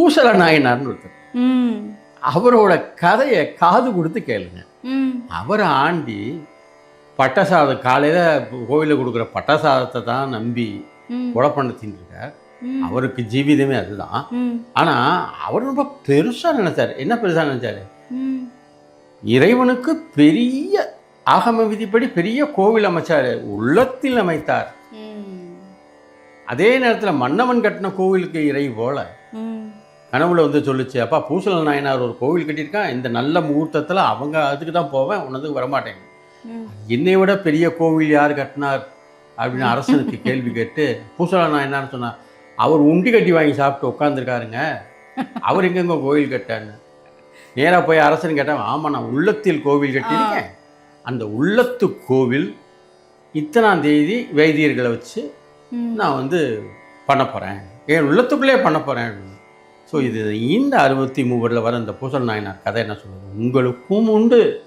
பூசல நாயனார்னு ஒருத்தர். ம். அவரோட கதையை காது கொடுத்து கேளுங்க. ம். அவர் ஆண்டி பட்டசாதம் காலையில் கோவிலில் கொடுக்குற பட்டசாதத்தை தான் நம்பி ம். கொலை பண்ண தின்னுருக்கார். ம். அவருக்கு ஜீவிதமே அதுதான். ம். ஆனால் அவர் ரொம்ப பெருசாக நினைச்சார். என்ன பெருசாக நினைச்சாரு? ம். இறைவனுக்கு பெரிய ஆகம விதிப்படி பெரிய கோவில் அமைச்சார், உள்ளத்தில் அமைத்தார். ம். அதே நேரத்தில் மன்னவன் கட்டின கோவிலுக்கு இறை போல ம். கனவுல வந்து சொல்லிச்சு, அப்பா பூசல நாயனார் ஒரு கோவில் கட்டியிருக்கான், இந்த நல்ல முகூர்த்தத்தில் அவங்க அதுக்கு தான் போவேன், உனதுக்கு வரமாட்டேன். ம். என்னை விட பெரிய கோவில் யார் கட்டினார் அப்படின்னு அரசனுக்கு கேள்வி கேட்டு பூசல நாயனார்னு சொன்னார். அவர் உண்டி கட்டி வாங்கி சாப்பிட்டு உட்காந்துருக்காருங்க, அவர் எங்கெங்க கோவில் கட்டான்னு. நேராக போய் அரசன் கேட்டான், ஆமாம் நான் உள்ளத்தில் கோவில் கட்டியிருக்கேன், அந்த உள்ளத்து கோவில் இத்தனாம் தேதி வைத்தியர்களை வச்சு ம். நான் வந்து பண்ண போகிறேன், என் உள்ளத்துக்குள்ளே பண்ண போகிறேன். ஸோ இது இந்த 63 வர இந்த பூசல் நாயனார் கதை என்ன சொல்லுது? உங்களுக்கும் உண்டு